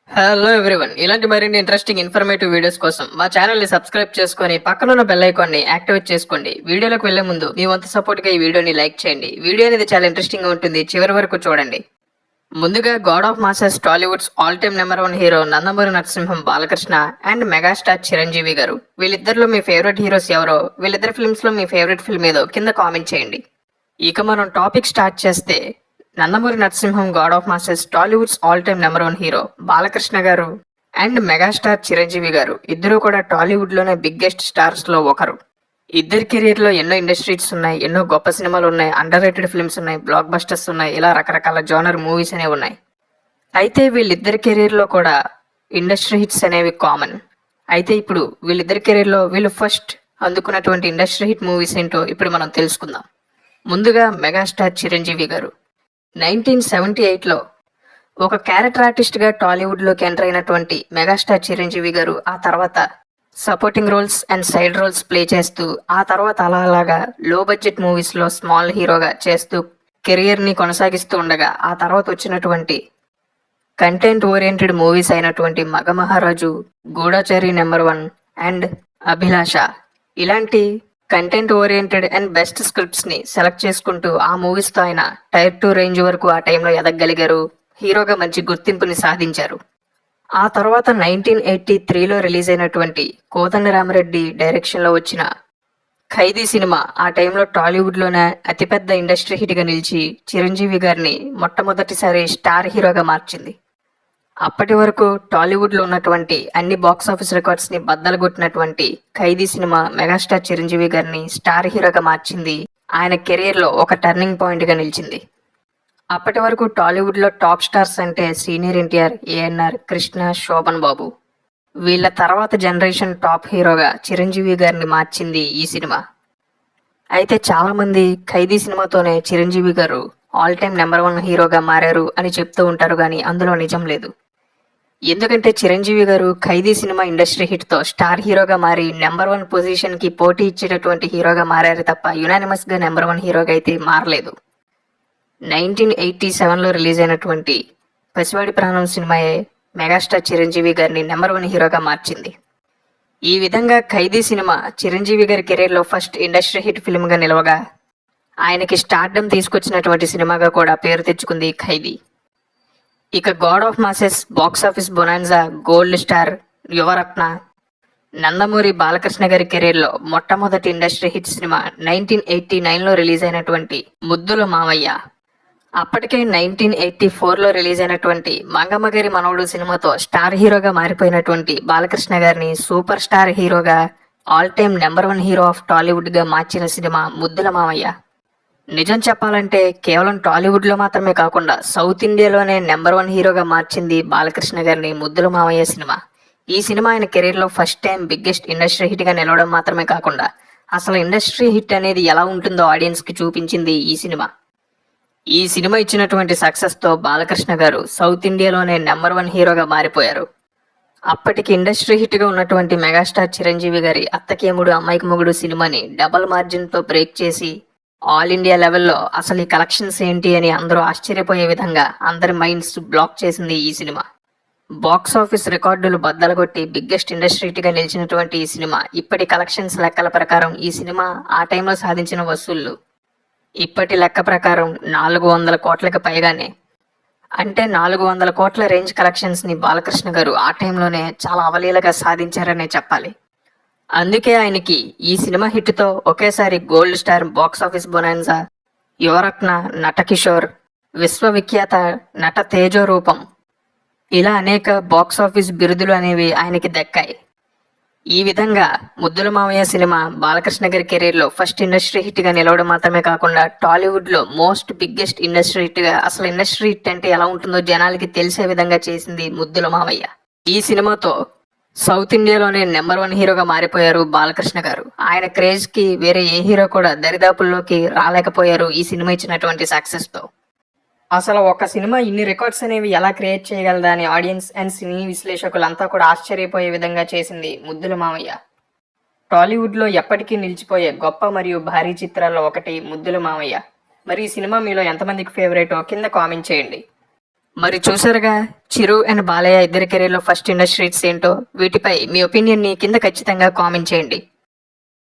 Hello everyone, ఇలాంటి మరిన్ని interesting informative videos కోసం మా ఛానల్ ని సబ్స్క్రైబ్ చేసుకొని పక్కనున్న బెల్ ఐకాన్ ని యాక్టివేట్ చేసుకోండి. వీడియోలోకి వెళ్లే ముందు మీ వంతు సపోర్ట్ గా ఈ వీడియోని లైక్ చేయండి. వీడియో అనేది చాలా ఇంట్రెస్టింగ్ గా ఉంటుంది, చివరి వరకు చూడండి. ముందుగా God of masses Tollywood's all time number 1 hero Nandamuri Narasimham Balakrishna and megastar Chiranjeevi గారు. వీళ్ళిద్దరిలో మీ ఫేవరెట్ హీరోస్ ఎవరో, వీళ్ళిద్దరి ఫిల్మ్స్ లో మీ ఫేవరెట్ ఫిల్మ్ ఏదో కింద కామెంట్ చేయండి. ఇక మనం టాపిక్ స్టార్ట్ చేస్తే, Nandamuri Narasimham God of masses Tollywood's all time number 1 hero Balakrishna గారు అండ్ మెగాస్టార్ చిరంజీవి గారు ఇద్దరు కూడా టాలీవుడ్ లోనే బిగ్గెస్ట్ స్టార్స్ లో ఒకరు. ఇద్దరి కెరీర్ లో ఎన్నో ఇండస్ట్రీస్ ఉన్నాయి, ఎన్నో గొప్ప సినిమాలు ఉన్నాయి, అండర్ రేటెడ్ ఫిల్మ్స్ ఉన్నాయి, బ్లాక్ బస్టర్స్ ఉన్నాయి, ఇలా రకరకాల జోనర్ మూవీస్ అనేవి ఉన్నాయి. అయితే వీళ్ళిద్దరి కెరీర్ లో కూడా ఇండస్ట్రీ హిట్స్ అనేవి కామన్. అయితే ఇప్పుడు వీళ్ళిద్దరి కెరీర్ లో వీళ్ళు ఫస్ట్ అందుకున్నటువంటి ఇండస్ట్రీ హిట్ మూవీస్ ఏంటో ఇప్పుడు మనం తెలుసుకుందాం. ముందుగా మెగాస్టార్ చిరంజీవి గారు 1978లో ఒక క్యారెక్టర్ ఆర్టిస్ట్గా టాలీవుడ్లోకి ఎంటర్ అయినటువంటి మెగాస్టార్ చిరంజీవి గారు ఆ తర్వాత supporting roles and side roles play చేస్తూ ఆ తర్వాత అలాగా లో బడ్జెట్ మూవీస్లో స్మాల్ హీరోగా చేస్తూ కెరియర్ని కొనసాగిస్తూ ఉండగా ఆ తర్వాత వచ్చినటువంటి కంటెంట్ ఓరియంటెడ్ మూవీస్ అయినటువంటి మగమహారాజు, గూఢచారి నెంబర్ 1 అండ్ అభిలాష ఇలాంటి కంటెంట్ ఓరియంటెడ్ అండ్ బెస్ట్ స్క్రిప్ట్స్ని సెలెక్ట్ చేసుకుంటూ ఆ మూవీస్తో ఆయన టైర్ 2 రేంజ్ వరకు ఆ టైంలో ఎదగలిగారు. హీరోగా మంచి గుర్తింపుని సాధించారు. ఆ తర్వాత 1983లో రిలీజ్ అయినటువంటి కోదండరామరెడ్డి డైరెక్షన్లో వచ్చిన ఖైదీ సినిమా ఆ టైంలో టాలీవుడ్లోనే అతిపెద్ద ఇండస్ట్రీ హిట్గా నిలిచి చిరంజీవి గారిని మొట్టమొదటిసారి స్టార్ హీరోగా మార్చింది. అప్పటి వరకు టాలీవుడ్లో ఉన్నటువంటి అన్ని బాక్స్ ఆఫీస్ రికార్డ్స్ని బద్దలుగొట్టినటువంటి ఖైదీ సినిమా మెగాస్టార్ చిరంజీవి గారిని స్టార్ హీరోగా మార్చింది. ఆయన కెరియర్లో ఒక టర్నింగ్ పాయింట్గా నిలిచింది. అప్పటి వరకు టాలీవుడ్లో టాప్ స్టార్స్ అంటే సీనియర్ ఎన్టీఆర్, ఏఎన్ఆర్, కృష్ణ, శోభన్ బాబు. వీళ్ళ తర్వాత జనరేషన్ టాప్ హీరోగా చిరంజీవి గారిని మార్చింది ఈ సినిమా. అయితే చాలామంది ఖైదీ సినిమాతోనే చిరంజీవి గారు ఆల్ టైమ్ నెంబర్ 1 హీరోగా మారారు అని చెప్తూ ఉంటారు, కానీ అందులో నిజం లేదు. ఎందుకంటే చిరంజీవి గారు ఖైదీ సినిమా ఇండస్ట్రీ హిట్తో స్టార్ హీరోగా మారి నెంబర్ 1 పొజిషన్కి పోటీ ఇచ్చేటటువంటి హీరోగా మారారు తప్ప యునానిమస్గా నెంబర్ 1 హీరోగా అయితే మారలేదు. 1987లో రిలీజ్ అయినటువంటి పసివాడి ప్రాణం సినిమాయే మెగాస్టార్ చిరంజీవి గారిని నెంబర్ 1 హీరోగా మార్చింది. ఈ విధంగా ఖైదీ సినిమా చిరంజీవి గారి కెరీర్లో ఫస్ట్ ఇండస్ట్రీ హిట్ ఫిల్మ్గా నిలవగా ఆయనకి స్టార్డమ్ తీసుకొచ్చినటువంటి సినిమాగా కూడా పేరు తెచ్చుకుంది ఖైదీ. ఇక God of masses box office bonanza, gold star, Yuvaratna, Nandamuri Balakrishna గారి కెరీర్లో మొట్టమొదటి ఇండస్ట్రీ హిట్ సినిమా 1989లో రిలీజ్ అయినటువంటి ముద్దుల మావయ్య. అప్పటికే 1984లో రిలీజ్ అయినటువంటి మంగమ్మగారి మనవడు సినిమాతో స్టార్ హీరోగా మారిపోయినటువంటి బాలకృష్ణ గారిని సూపర్ స్టార్ హీరోగా all time number 1 hero of టాలీవుడ్గా మార్చిన సినిమా ముద్దుల మావయ్య. నిజం చెప్పాలంటే కేవలం టాలీవుడ్లో మాత్రమే కాకుండా సౌత్ ఇండియాలోనే నెంబర్ 1 హీరోగా మార్చింది బాలకృష్ణ గారిని ముద్దుల మావయ్య సినిమా. ఈ సినిమా ఆయన కెరీర్లో ఫస్ట్ టైం బిగ్గెస్ట్ ఇండస్ట్రీ హిట్గా నిలవడం మాత్రమే కాకుండా అసలు ఇండస్ట్రీ హిట్ అనేది ఎలా ఉంటుందో ఆడియన్స్కి చూపించింది ఈ సినిమా. ఈ సినిమా ఇచ్చినటువంటి సక్సెస్తో బాలకృష్ణ గారు సౌత్ ఇండియాలోనే నెంబర్ 1 హీరోగా మారిపోయారు. అప్పటికి ఇండస్ట్రీ హిట్గా ఉన్నటువంటి మెగాస్టార్ చిరంజీవి గారి అత్తకేముడు అమ్మాయికి మొగుడు సినిమాని డబల్ మార్జిన్తో బ్రేక్ చేసి ఆల్ ఇండియా లెవెల్లో అసలు ఈ కలెక్షన్స్ ఏంటి అని అందరూ ఆశ్చర్యపోయే విధంగా అందరి మైండ్స్ బ్లాక్ చేసింది ఈ సినిమా. బాక్స్ ఆఫీస్ రికార్డులు బద్దలుగొట్టి బిగ్గెస్ట్ ఇండస్ట్రీ హిట్గా నిలిచినటువంటి ఈ సినిమా ఇప్పటి కలెక్షన్స్ లెక్కల ప్రకారం ఈ సినిమా ఆ టైంలో సాధించిన వసూళ్లు ఇప్పటి లెక్క ప్రకారం 400 కోట్లకు పైగానే. అంటే 400 కోట్ల రేంజ్ కలెక్షన్స్ని బాలకృష్ణ గారు ఆ టైంలోనే చాలా అవలీలగా సాధించారనే చెప్పాలి. అందుకే ఆయనకి ఈ సినిమా హిట్తో ఒకేసారి gold star, box office bonanza, యువరత్న, నటకిషోర్, విశ్వవిఖ్యాత నట తేజో రూపం ఇలా అనేక బాక్స్ ఆఫీస్ బిరుదులు అనేవి ఆయనకి దక్కాయి. ఈ విధంగా ముద్దుల మావయ్య సినిమా బాలకృష్ణ గారి కెరీర్లో ఫస్ట్ ఇండస్ట్రీ హిట్గా నిలవడం మాత్రమే కాకుండా టాలీవుడ్లో మోస్ట్ బిగ్గెస్ట్ ఇండస్ట్రీ హిట్గా, అసలు ఇండస్ట్రీ హిట్ అంటే ఎలా ఉంటుందో జనాలకి తెలిసే విధంగా చేసింది ముద్దుల మావయ్య. ఈ సినిమాతో సౌత్ ఇండియాలోనే నెంబర్ 1 హీరోగా మారిపోయారు బాలకృష్ణ గారు. ఆయన క్రేజ్కి వేరే ఏ హీరో కూడా దరిదాపుల్లోకి రాలేకపోయారు ఈ సినిమా ఇచ్చినటువంటి సక్సెస్తో. అసలు ఒక సినిమా ఇన్ని రికార్డ్స్ అనేవి ఎలా క్రియేట్ చేయగలదా అని ఆడియన్స్ అండ్ సినీ విశ్లేషకులంతా కూడా ఆశ్చర్యపోయే విధంగా చేసింది ముద్దుల మావయ్య. టాలీవుడ్లో ఎప్పటికీ నిలిచిపోయే గొప్ప మరియు భారీ చిత్రాల్లో ఒకటి ముద్దుల మావయ్య. మరి ఈ సినిమా మీలో ఎంతమందికి ఫేవరెటో కింద కామెంట్ చేయండి. మరి చూసారుగా చిరు అండ్ బాలయ్య ఇద్దరి కెరీర్లో ఫస్ట్ ఇండస్ట్రీ హిట్స్ ఏంటో. వీటిపై మీ ఒపీనియన్ని కింద ఖచ్చితంగా కామెంట్ చేయండి.